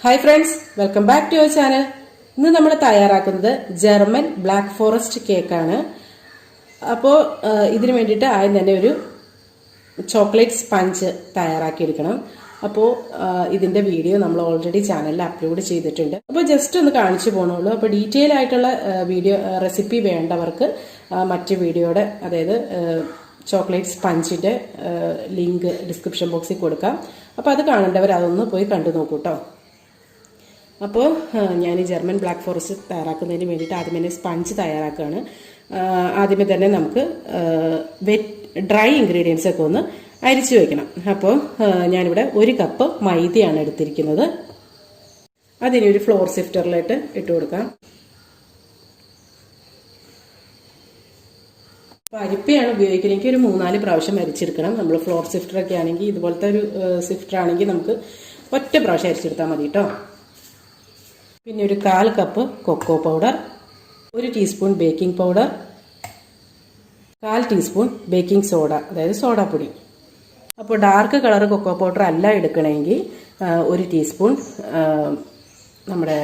Hi friends, welcome back to your channel. ഇന്ന് നമ്മൾ തയ്യാറാക്കുന്നത് ജർമ്മൻ ബ്ലാക്ക് ഫോറസ്റ്റ് കേക്ക് ആണ്. അപ്പോൾ ഇതിനു വേണ്ടിയിട്ട് ആദ്യം തന്നെ ഒരു ചോക്ലേറ്റ് സ്പഞ്ച് തയ്യാറാക്കി എടുക്കണം. അപ്പോൾ ഇതിന്റെ വീഡിയോ നമ്മൾ ഓൾറെഡി ചാനലിൽ അപ്ലോഡ് ചെയ്തിട്ടുണ്ട്. അപ്പോൾ ജസ്റ്റ് ഒന്ന് കാണിച്ചു പോകണുള്ളൂ. അപ്പോൾ ഡീറ്റെയിൽ ആയിട്ടുള്ള വീഡിയോ റെസിപ്പി വേണ്ടവർക്ക് മറ്റു വീഡിയോയുടെ അതായത് ചോക്ലേറ്റ് സ്പഞ്ചിന്റെ ലിങ്ക് ഡിസ്ക്രിപ്ഷൻ ബോക്സിൽ കൊടുക്കാം. അപ്പോൾ അത് കാണേണ്ടവർ അതൊന്ന് പോയി കണ്ടു നോക്കൂ കേട്ടോ. അപ്പോൾ ഞാൻ ഈ ജർമ്മൻ ബ്ലാക്ക് ഫോറസ്റ്റ് തയ്യാറാക്കുന്നതിന് വേണ്ടിയിട്ട് ആദ്യമേ തന്നെ സ്പഞ്ച് തയ്യാറാക്കുകയാണ്. ആദ്യമേ തന്നെ നമുക്ക് ഡ്രൈ ഇൻഗ്രീഡിയൻസ് ഒക്കെ ഒന്ന് അരിച്ചു വെക്കണം. അപ്പോൾ ഞാനിവിടെ 1 കപ്പ് മൈദയാണ് എടുത്തിരിക്കുന്നത്. അതിനെ ഒരു ഫ്ലോർ സിഫ്റ്ററിലായിട്ട് ഇട്ട് കൊടുക്കാം. അപ്പോൾ അരിപ്പയാണ് ഉപയോഗിക്കണമെങ്കിൽ ഒരു 3-4 പ്രാവശ്യം അരിച്ചെടുക്കണം. നമ്മൾ ഫ്ലോർ സിഫ്റ്ററൊക്കെ ആണെങ്കിൽ ഇതുപോലത്തെ ഒരു സിഫ്റ്റർ ആണെങ്കിൽ നമുക്ക് ഒറ്റ പ്രാവശ്യം അരിച്ചെടുത്താൽ മതി കേട്ടോ. പിന്നെ ഒരു 1/4 cup cocoa powder, 1 teaspoon baking powder, 1/4 teaspoon baking soda അതായത് സോഡാപ്പൊടി. അപ്പോൾ ഡാർക്ക് കളർ കൊക്കോ പൗഡർ അല്ല എടുക്കണമെങ്കിൽ 1 ടീസ്പൂൺ നമ്മുടെ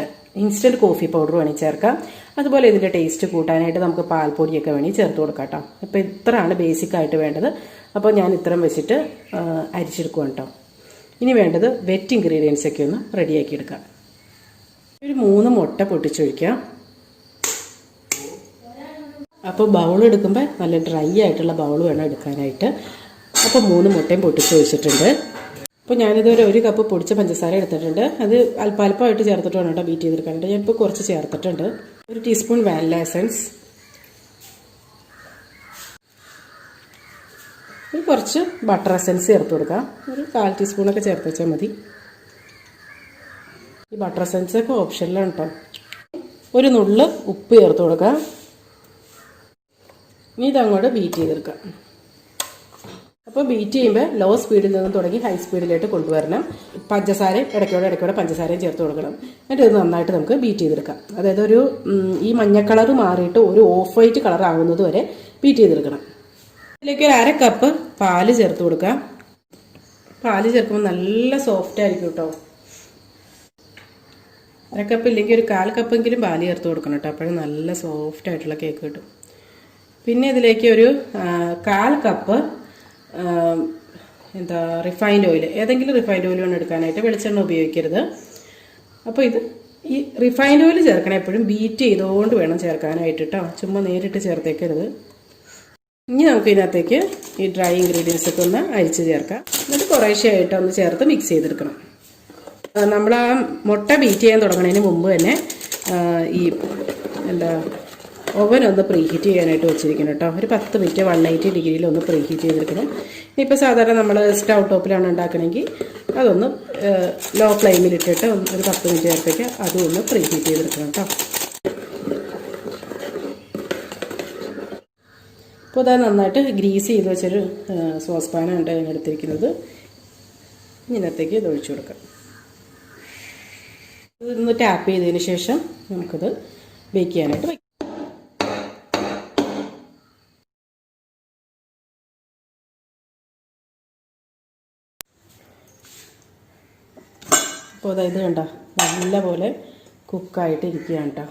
ഇൻസ്റ്റൻറ്റ് കോഫി പൗഡർ വേണമെങ്കിൽ ചേർക്കാം. അതുപോലെ ഇതിൻ്റെ ടേസ്റ്റ് കൂട്ടാനായിട്ട് നമുക്ക് പാൽപ്പൊടിയൊക്കെ വേണമെങ്കിൽ ചേർത്ത് കൊടുക്കാം കേട്ടോ. അപ്പോൾ ഇത്രയാണ് ബേസിക് ആയിട്ട് വേണ്ടത്. അപ്പോൾ ഞാൻ ഇത്രയും വെച്ചിട്ട് അരിച്ചെടുക്കും കേട്ടോ. ഇനി വേണ്ടത് വെറ്റ് ഇൻഗ്രീഡിയൻസ് ഒക്കെ ഒന്ന് റെഡിയാക്കി എടുക്കാം. ഒരു 3 മുട്ട പൊട്ടിച്ചൊഴിക്കാം. അപ്പോൾ ബൗൾ എടുക്കുമ്പോൾ നല്ല ഡ്രൈ ആയിട്ടുള്ള ബൗൾ വേണം എടുക്കാനായിട്ട്. അപ്പോൾ 3 മുട്ടയും പൊട്ടിച്ചൊഴിച്ചിട്ടുണ്ട്. അപ്പോൾ ഞാനിതൊരു 1 കപ്പ് പൊടിച്ച പഞ്ചസാര എടുത്തിട്ടുണ്ട്. അത് അല്പാൽപ്പമായിട്ട് ചേർത്തിട്ട് വേണം കേട്ടോ ബീറ്റ് ചെയ്തെടുക്കാനായിട്ട്. ഞാനിപ്പോൾ കുറച്ച് ചേർത്തിട്ടുണ്ട്. 1 ടീസ്പൂൺ വാനില എസൻസ്, കുറച്ച് ബട്ടർ എസൻസ് ചേർത്ത് കൊടുക്കാം. ഒരു 1/4 ടീസ്പൂണൊക്കെ ചേർത്ത് വെച്ചാൽ മതി. ഈ ബട്ടർ എസൻസ് ഒക്കെ ഓപ്ഷനിലാണ് കേട്ടോ. ഒരു നുള്ള് ഉപ്പ് ചേർത്ത് കൊടുക്കാം. ഇനി ഇതങ്ങോട്ട് ബീറ്റ് ചെയ്തെടുക്കാം. അപ്പോൾ ബീറ്റ് ചെയ്യുമ്പോൾ ലോ സ്പീഡിൽ നിന്ന് തുടങ്ങി ഹൈ സ്പീഡിലായിട്ട് കൊണ്ടുവരണം. പഞ്ചസാരയും ഇടയ്ക്കോടെ പഞ്ചസാരയും ചേർത്ത് കൊടുക്കണം. എന്നിട്ട് ഇത് നന്നായിട്ട് നമുക്ക് ബീറ്റ് ചെയ്തെടുക്കാം. അതായത് ഒരു ഈ മഞ്ഞ കളർ മാറിയിട്ട് ഒരു ഓഫ് വൈറ്റ് കളർ ആകുന്നത് വരെ ബീറ്റ് ചെയ്തെടുക്കണം. ഇതിലേക്ക് ഒരു 1/2 കപ്പ് പാല് ചേർത്ത് കൊടുക്കാം. പാല് ചേർക്കുമ്പോൾ നല്ല സോഫ്റ്റ് ആയിരിക്കും കേട്ടോ. 1/2 കപ്പ് ഇല്ലെങ്കിൽ ഒരു 1/4 കപ്പെങ്കിലും പാല് ചേർത്ത് കൊടുക്കണം കേട്ടോ. അപ്പോഴും നല്ല സോഫ്റ്റ് ആയിട്ടുള്ള കേക്ക് കിട്ടും. പിന്നെ ഇതിലേക്ക് ഒരു 1/4 കപ്പ് റിഫൈൻഡ് ഓയിൽ, ഏതെങ്കിലും റിഫൈൻഡ് ഓയിൽ വേണം എടുക്കാനായിട്ട്, വെളിച്ചെണ്ണ ഉപയോഗിക്കരുത്. അപ്പോൾ ഈ റിഫൈൻഡ് ഓയിൽ ചേർക്കണം എപ്പോഴും ബീറ്റ് ചെയ്തുകൊണ്ട് വേണം ചേർക്കാനായിട്ട് കേട്ടോ. ചുമ്മാ നേരിട്ട് ചേർത്തേക്കരുത്. ഇനി നമുക്ക് ഇതിനകത്തേക്ക് ഈ ഡ്രൈ ഇൻഗ്രീഡിയൻസ് ഒക്കെ ഒന്ന് അരിച്ച് ചേർക്കാം. എന്നിട്ട് കുറേശ്ശെയായിട്ട് ഒന്ന് ചേർത്ത് മിക്സ് ചെയ്തെടുക്കണം. നമ്മൾ ആ മുട്ട ബീറ്റ് ചെയ്യാൻ തുടങ്ങുന്നതിന് മുമ്പ് തന്നെ ഈ ഓവൻ ഒന്ന് പ്രീഹീറ്റ് ചെയ്യാനായിട്ട് വെച്ചിരിക്കണം കേട്ടോ. ഒരു 10 മിനിറ്റ് 180 ഡിഗ്രിയിൽ ഒന്ന് പ്രീഹീറ്റ് ചെയ്തെടുക്കണം. ഇപ്പോൾ സാധാരണ നമ്മൾ സ്റ്റൗ ടോപ്പിലാണ് ഉണ്ടാക്കണമെങ്കിൽ അതൊന്ന് ലോ ഫ്ലെയിമിലിട്ടിട്ട് ഒരു 10 മിനിറ്റ് നേരത്തേക്ക് അതും ഒന്ന് പ്രീഹീറ്റ് ചെയ്തെടുക്കണം കേട്ടോ. അപ്പോൾ അത് നന്നായിട്ട് ഗ്രീസ് ചെയ്ത് വെച്ചൊരു സോസ് പാനാണ് ഞാൻ എടുത്തിരിക്കുന്നത്. ഇതിനകത്തേക്ക് ഇത് ഒഴിച്ചു കൊടുക്കാം. ഇതൊന്ന് ടാപ്പ് ചെയ്തതിന് ശേഷം നമുക്കത് ബേക്ക് ചെയ്യാനായിട്ട് വയ്ക്കാം. അപ്പോൾ അതായത് കണ്ടോ നല്ലപോലെ കുക്കായിട്ട് ഇരിക്കുകയാണ് കേട്ടോ.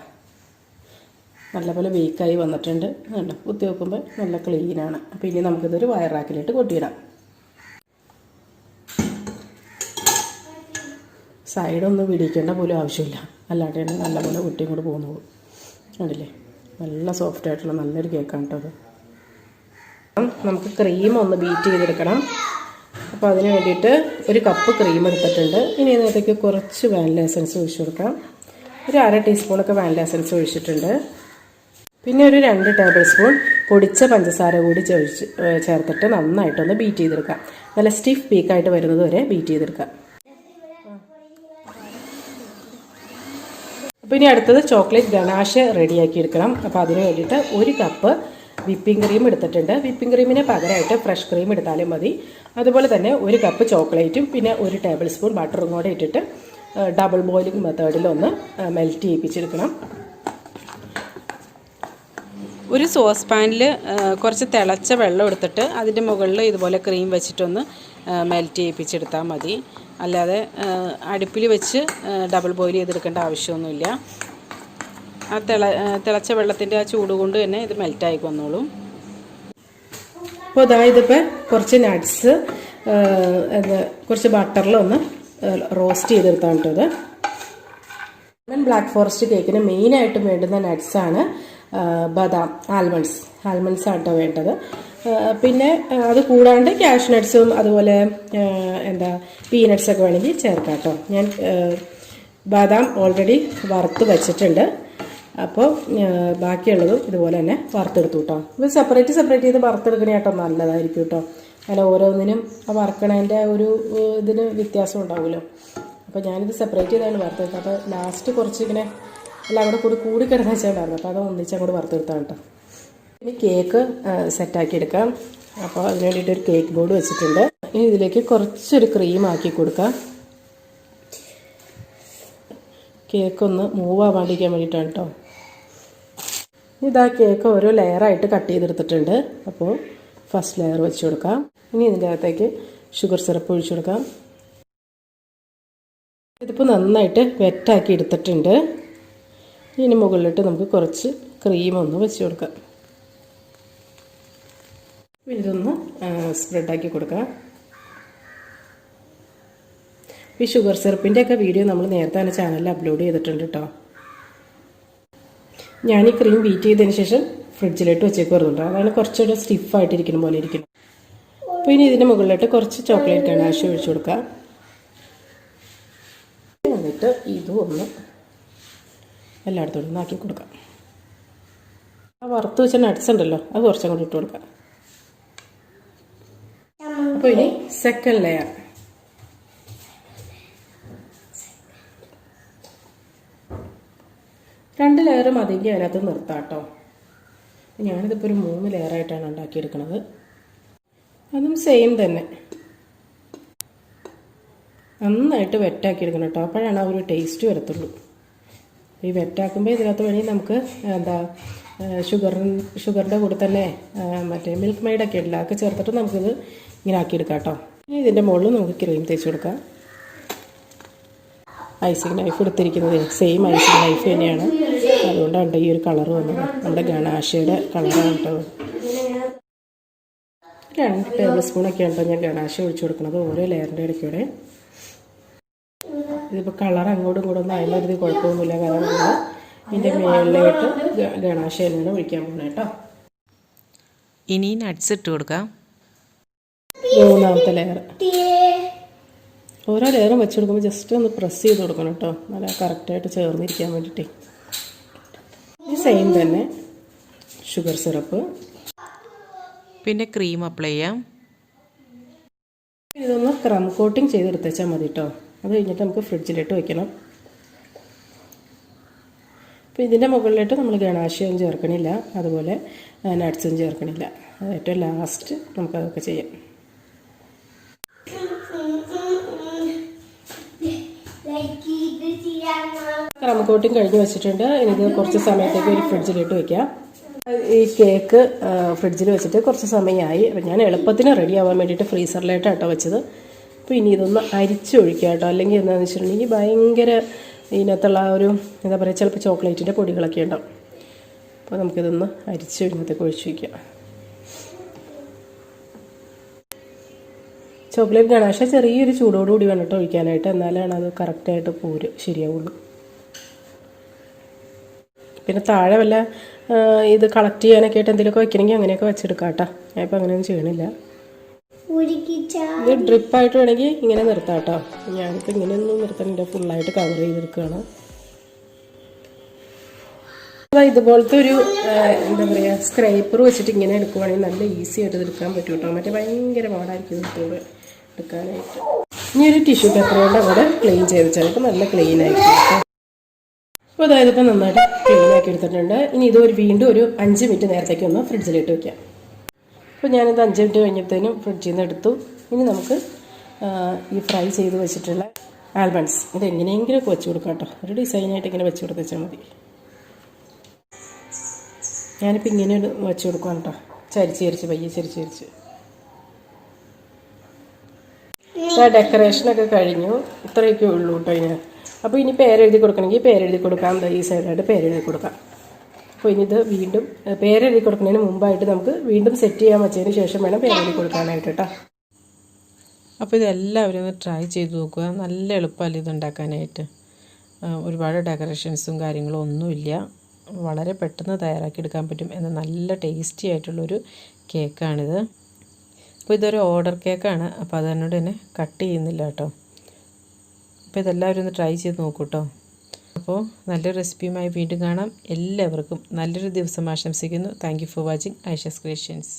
നല്ലപോലെ ബേക്കായി വന്നിട്ടുണ്ട്. കണ്ടോ കുത്തി വെക്കുമ്പോൾ നല്ല ക്ലീനാണ്. അപ്പോൾ ഇനി നമുക്കിതൊരു വയറാക്കിലിട്ട് കൊട്ടിയിടാം. സൈഡൊന്നും പിടിക്കേണ്ട പോലും ആവശ്യമില്ല, അല്ലാണ്ട് തന്നെ നല്ലപോലെ കുട്ടിയും കൂടെ പോകുന്നുള്ളൂ. കണ്ടില്ലേ നല്ല സോഫ്റ്റ് ആയിട്ടുള്ള നല്ലൊരു കേക്കാണ് കേട്ടോ അത്. നമുക്ക് ക്രീം ഒന്ന് ബീറ്റ് ചെയ്തെടുക്കണം. അപ്പോൾ അതിന് വേണ്ടിയിട്ട് 1 കപ്പ് ക്രീം എടുത്തിട്ടുണ്ട്. ഇനി ഇതിനകത്തേക്ക് കുറച്ച് വാനില എസൻസ് ഒഴിച്ചു കൊടുക്കാം. ഒരു 1/2 ടീസ്പൂണൊക്കെ വാനില എസൻസ് ഒഴിച്ചിട്ടുണ്ട്. പിന്നെ ഒരു 2 ടേബിൾ സ്പൂൺ പൊടിച്ച പഞ്ചസാര കൂടി ചേർത്തിട്ട് നന്നായിട്ടൊന്ന് ബീറ്റ് ചെയ്തെടുക്കാം. നല്ല സ്റ്റിഫ് പീക്കായിട്ട് വരുന്നത് വരെ ബീറ്റ് ചെയ്തെടുക്കാം. അപ്പോൾ ഇനി അടുത്തത് ചോക്ലേറ്റ് ഗനാഷ് റെഡിയാക്കി എടുക്കണം. അപ്പോൾ അതിന് വേണ്ടിയിട്ട് 1 കപ്പ് വിപ്പിംഗ് ക്രീം എടുത്തിട്ടുണ്ട്. വിപ്പിംഗ് ക്രീമിന് പകരമായിട്ട് ഫ്രഷ് ക്രീം എടുത്താലും മതി. അതുപോലെ തന്നെ 1 കപ്പ് ചോക്ലേറ്റും പിന്നെ 1 ടേബിൾ സ്പൂൺ ബട്ടറും കൂടെ ഇട്ടിട്ട് ഡബിൾ ബോയിലിംഗ് മെത്തേഡിലൊന്ന് മെൽറ്റ് ചെയ്യിപ്പിച്ചെടുക്കണം. ഒരു സോസ് പാനിൽ കുറച്ച് തിളച്ച വെള്ളം എടുത്തിട്ട് അതിൻ്റെ മുകളിൽ ഇതുപോലെ ക്രീം വെച്ചിട്ടൊന്ന് മെൽറ്റ് ചെയ്യിപ്പിച്ചെടുത്താൽ മതി. അല്ലാതെ അടുപ്പിൽ വെച്ച് ഡബിൾ ബോയിൽ ചെയ്തെടുക്കേണ്ട ആവശ്യമൊന്നുമില്ല. ആ തിളച്ച വെള്ളത്തിൻ്റെ ആ ചൂട് കൊണ്ട് തന്നെ ഇത് മെൽറ്റായി വന്നോളും. അപ്പോൾ ഇതിപ്പോൾ കുറച്ച് നട്ട്സ് കുറച്ച് ബട്ടറിലൊന്ന് റോസ്റ്റ് ചെയ്തെടുത്താണ് കേട്ടത്. ബ്ലാക്ക് ഫോറസ്റ്റ് കേക്കിന് മെയിനായിട്ടും വേണ്ടുന്ന നട്ട്സാണ് ബദാം, ആൽമണ്ട്സ് ആട്ടോ വേണ്ടത്. പിന്നെ അത് കൂടാണ്ട് ക്യാഷ് നട്ട്സും അതുപോലെ പീനട്ട്സൊക്കെ വേണമെങ്കിൽ ചേർക്കാം കേട്ടോ. ഞാൻ ബദാം ഓൾറെഡി വറുത്ത് വച്ചിട്ടുണ്ട്. അപ്പോൾ ബാക്കിയുള്ളതും ഇതുപോലെ തന്നെ വറുത്തെടുത്തു കേട്ടോ. ഇത് സെപ്പറേറ്റ് ചെയ്ത് വറുത്തെടുക്കണേ കേട്ടോ നല്ലതായിരിക്കും കേട്ടോ. അല്ല ഓരോന്നിനും ആ വറുക്കണതിൻ്റെ ഒരു ഇതിന് വ്യത്യാസം ഉണ്ടാവുമല്ലോ. അപ്പോൾ ഞാനിത് സെപ്പറേറ്റ് ചെയ്താണ് വറുത്തെടുത്തത്. അപ്പോൾ ലാസ്റ്റ് കുറച്ച് ഇങ്ങനെ എല്ലാം കൂടെ കൂടി കിടന്ന് വെച്ചിട്ടുണ്ടായിരുന്നു. അപ്പോൾ അത് ഒന്നിച്ചങ്ങോട്ട് വറുത്തെടുത്താണ് കേട്ടോ. ഇനി കേക്ക് സെറ്റാക്കി എടുക്കാം. അപ്പോൾ അതിന് വേണ്ടിയിട്ട് ഒരു കേക്ക് ബോർഡ് വെച്ചിട്ടുണ്ട്. ഇനി ഇതിലേക്ക് കുറച്ചൊരു ക്രീം ആക്കി കൊടുക്കാം. കേക്കൊന്ന് മൂവ് ആവാണ്ടിരിക്കാൻ വേണ്ടിയിട്ടാണ് കേട്ടോ. ഇതാ കേക്ക് ഓരോ ലെയറായിട്ട് കട്ട് ചെയ്തെടുത്തിട്ടുണ്ട്. അപ്പോൾ ഫസ്റ്റ് ലെയർ വെച്ച് കൊടുക്കാം. ഇനി ഇതിൻ്റെ അകത്തേക്ക് ഷുഗർ സിറപ്പ് ഒഴിച്ചു കൊടുക്കാം. ഇതിപ്പോൾ നന്നായിട്ട് വെറ്റാക്കി എടുത്തിട്ടുണ്ട്. ഇതിന് മുകളിലിട്ട് നമുക്ക് കുറച്ച് ക്രീം ഒന്ന് വെച്ച് കൊടുക്കാം. ഇതൊന്ന് സ്പ്രെഡാക്കി കൊടുക്കാം. ഈ ഷുഗർ സിറപ്പിൻ്റെയൊക്കെ വീഡിയോ നമ്മൾ നേരത്തെ തന്നെ ചാനലിൽ അപ്ലോഡ് ചെയ്തിട്ടുണ്ട് കേട്ടോ. ഞാൻ ഈ ക്രീം ബീറ്റ് ചെയ്തതിന് ശേഷം ഫ്രിഡ്ജിലിട്ട് വെച്ചേക്ക് വരുന്നുണ്ട്. അതാണ് കുറച്ചുകൂടെ സ്റ്റിഫായിട്ടിരിക്കുന്ന പോലെ ഇരിക്കുന്നത്. അപ്പോൾ ഇനി ഇതിൻ്റെ മുകളിലിട്ട് കുറച്ച് ചോക്ലേറ്റ് ഗണാഷ് ഒഴിച്ചു കൊടുക്കാം. എന്നിട്ട് ഇതും ഒന്ന് എല്ലായിടത്തോടും ഒന്ന് ആക്കി കൊടുക്കാം. ആ വറുത്ത് വെച്ച നട്ട്സ് ഉണ്ടല്ലോ അത് കുറച്ചും കൂടി ഇട്ട് കൊടുക്കാം. അപ്പോൾ ഇനി സെക്കൻഡ് ലെയർ. രണ്ട് ലെയർ മതിയെങ്കിൽ അതിനകത്ത് നിർത്താം കേട്ടോ. ഞാനിതിപ്പോൾ ഒരു 3 ലെയറായിട്ടാണ് ഉണ്ടാക്കിയെടുക്കുന്നത്. അതും സെയിം തന്നെ നന്നായിട്ട് വെറ്റാക്കിയെടുക്കണം കേട്ടോ. അപ്പോഴാണ് ആ ഒരു ടേസ്റ്റ് വരത്തുള്ളൂ. ഈ വെറ്റാക്കുമ്പോൾ ഇതിനകത്ത് വേണമെങ്കിൽ നമുക്ക് ഷുഗറിൻ്റെ കൂടെ തന്നെ മറ്റേ മിൽക്ക് മെയ്ഡൊക്കെ ഉണ്ടല്ലോ അതൊക്കെ ചേർത്തിട്ട് നമുക്കിത് ഇങ്ങനെ ആക്കിയെടുക്കാം കേട്ടോ. ഇനി ഇതിൻ്റെ മുകളിൽ നമുക്ക് ക്രീം തേച്ച് കൊടുക്കാം. ഐസിങ് നൈഫ് എടുത്തിരിക്കുന്നത് സെയിം ഐസിങ് നൈഫ് തന്നെയാണ്. അതുകൊണ്ടാണ് ഈ ഒരു കളർ വന്നത്. നമ്മുടെ ഗണാശയുടെ കളറാണ് കേട്ടോ. 2 ടേബിൾ സ്പൂണൊക്കെയാണ് കേട്ടോ ഞാൻ ഗണാശ ഒഴിച്ചു കൊടുക്കുന്നത് ഓരോ ലെയറിൻ്റെ ഇടയ്ക്കൂടെ. ഇതിപ്പോൾ കളർ അങ്ങോട്ടും കൂടെ ഒന്നും അതിനൊരു കുഴപ്പമൊന്നുമില്ല. കാരണം നമ്മൾ ഇതിൻ്റെ മേളിലായിട്ട് ഗണാശ തന്നെയാണ് ഒഴിക്കാൻ പോകുന്നത് കേട്ടോ. ഇനി നട്ട്സ് ഇട്ട് കൊടുക്കാം. 3ാമത്തെ ലെയർ. ഓരോ ലെയറും വെച്ച് കൊടുക്കുമ്പോൾ ജസ്റ്റ് ഒന്ന് പ്രസ് ചെയ്ത് കൊടുക്കണം കേട്ടോ. നല്ല കറക്റ്റായിട്ട് ചേർന്നിരിക്കാൻ വേണ്ടിയിട്ടേ. ഈ സെയിം തന്നെ ഷുഗർ സിറപ്പ്, പിന്നെ ക്രീം അപ്ലൈ ചെയ്യാം. ഇതൊന്ന് ക്രം കോട്ടിങ് ചെയ്തെടുത്തേച്ചാൽ മതി കേട്ടോ. അത് കഴിഞ്ഞിട്ട് നമുക്ക് ഫ്രിഡ്ജിലിട്ട് വയ്ക്കണം. അപ്പോൾ ഇതിൻ്റെ മുകളിലിട്ട് നമ്മൾ ഗണാശയും ചേർക്കണില്ല, അതുപോലെ നട്ട്സും ചേർക്കണില്ല. അത് ഏറ്റവും ലാസ്റ്റ് നമുക്കതൊക്കെ ചെയ്യാം. ക്രം കോട്ടിങ് കഴിഞ്ഞ് വെച്ചിട്ടുണ്ട്. ഇനി ഇത് കുറച്ച് സമയത്തേക്ക് ഒരു ഫ്രിഡ്ജിലിട്ട് വയ്ക്കാം. ഈ കേക്ക് ഫ്രിഡ്ജിൽ വെച്ചിട്ട് കുറച്ച് സമയമായി. അപ്പം ഞാൻ എളുപ്പത്തിന് റെഡി ആവാൻ വേണ്ടിയിട്ട് ഫ്രീസറിലായിട്ടാണ് കേട്ടോ വെച്ചത്. അപ്പോൾ ഇനി ഇതൊന്ന് അരിച്ചൊഴിക്കുക കേട്ടോ. അല്ലെങ്കിൽ എന്താണെന്ന് വെച്ചിട്ടുണ്ടെങ്കിൽ ഭയങ്കര ഇതിനകത്തുള്ള ഒരു എന്താ പറയുക ചിലപ്പോൾ ചോക്ലേറ്റിൻ്റെ പൊടികളൊക്കെ ഉണ്ടാവും. അപ്പോൾ നമുക്കിതൊന്ന് അരിച്ച് ഇതിനകത്തേക്ക് ഒഴിച്ച് വയ്ക്കാം. ചോക്ലേറ്റ് ഗണാശ ചെറിയൊരു ചൂടോടുകൂടി വേണം കേട്ടോ ഒഴിക്കാനായിട്ട്. എന്നാലാണ് അത് കറക്റ്റായിട്ട് ശരിയാവുള്ളൂ. പിന്നെ താഴെ വല്ല ഇത് കളക്ട് ചെയ്യാനൊക്കെ ആയിട്ട് എന്തെങ്കിലുമൊക്കെ വയ്ക്കണമെങ്കിൽ അങ്ങനെയൊക്കെ വെച്ചെടുക്കാം കേട്ടോ. ഞാനിപ്പോൾ അങ്ങനെയൊന്നും ചെയ്യണില്ല. ഇത് ഡ്രിപ്പായിട്ട് വേണമെങ്കിൽ ഇങ്ങനെ നിർത്താം കേട്ടോ. ഞാനിപ്പോൾ ഇങ്ങനെയൊന്നും നിർത്തണില്ല, ഫുള്ളായിട്ട് കവർ ചെയ്തെടുക്കുകയാണ്. ഇതുപോലത്തെ ഒരു എന്താ പറയുക സ്ക്രൈപ്പർ വെച്ചിട്ട് ഇങ്ങനെ എടുക്കുവാണെങ്കിൽ നല്ല ഈസി ആയിട്ട് എടുക്കാൻ പറ്റും കേട്ടോ. മറ്റേ ഭയങ്കര പാടായിരിക്കും എടുക്കാനായിട്ട്. ഇനി ഒരു ടിഷ്യൂ പേപ്പർ കൊണ്ട് അവിടെ ക്ലീൻ ചെയ്ത് വെച്ചാൽ നല്ല ക്ലീൻ ആയിരിക്കും. അപ്പോൾ അതായത് ഇപ്പം നന്നായിട്ട് ക്ലീൻ ആക്കി എടുത്തിട്ടുണ്ട്. ഇനി ഇത് വീണ്ടും ഒരു 5 മിനിറ്റ് നേരത്തേക്ക് ഒന്ന് ഫ്രിഡ്ജിലിട്ട് വയ്ക്കാം. അപ്പോൾ ഞാനിത് 5 മിനിറ്റ് കഴിഞ്ഞപ്പോഴത്തേനും ഫ്രിഡ്ജിൽ നിന്ന് എടുത്തു. ഇനി നമുക്ക് ഈ ഫ്രൈ ചെയ്ത് വെച്ചിട്ടുള്ള ആൽമണ്ട്സ് ഇത് എങ്ങനെയെങ്കിലുമൊക്കെ വെച്ച് കൊടുക്കാം കേട്ടോ. ഒരു ഡിസൈനായിട്ട് ഇങ്ങനെ വെച്ച് കൊടുത്താൽ മതി. ഞാനിപ്പോൾ ഇങ്ങനെ വെച്ച് കൊടുക്കാം കേട്ടോ. ചരിച്ച് പയ്യെ ചരിച്ച്. ഡെക്കറേഷനൊക്കെ കഴിഞ്ഞു. ഇത്രയൊക്കെ ഉള്ളൂ കേട്ടോ ഇനി. അപ്പോൾ ഇനി പേരെഴുതി കൊടുക്കണമെങ്കിൽ പേരെഴുതി കൊടുക്കാം. ഈ സൈഡായിട്ട് പേരെഴുതി കൊടുക്കാം. അപ്പോൾ ഇനി ഇത് വീണ്ടും പേരെഴുതി കൊടുക്കുന്നതിന് മുമ്പായിട്ട് നമുക്ക് വീണ്ടും സെറ്റ് ചെയ്യാൻ വെച്ചതിന് ശേഷം വേണം പേരെഴുതി കൊടുക്കാനായിട്ട് കേട്ടോ. അപ്പോൾ ഇതെല്ലാവരും ഒന്ന് ട്രൈ ചെയ്ത് നോക്കുക. നല്ല എളുപ്പമല്ല ഇത് ഉണ്ടാക്കാനായിട്ട്. ഒരുപാട് ഡെക്കറേഷൻസും കാര്യങ്ങളും ഒന്നുമില്ല. വളരെ പെട്ടെന്ന് തയ്യാറാക്കി എടുക്കാൻ പറ്റും എന്ന നല്ല ടേസ്റ്റി ആയിട്ടുള്ളൊരു കേക്കാണിത്. അപ്പോൾ ഇതൊരു ഓർഡർ കേക്കാണ്. അപ്പോൾ അതിനോട് തന്നെ കട്ട് ചെയ്യുന്നില്ല കേട്ടോ. അപ്പോൾ ഇതെല്ലാവരും ഒന്ന് ട്രൈ ചെയ്ത് നോക്കൂ കേട്ടോ. അപ്പോൾ നല്ലൊരു റെസിപ്പിയുമായി വീണ്ടും കാണാം. എല്ലാവർക്കും നല്ലൊരു ദിവസം ആശംസിക്കുന്നു. Thank you for watching Aisha's creations.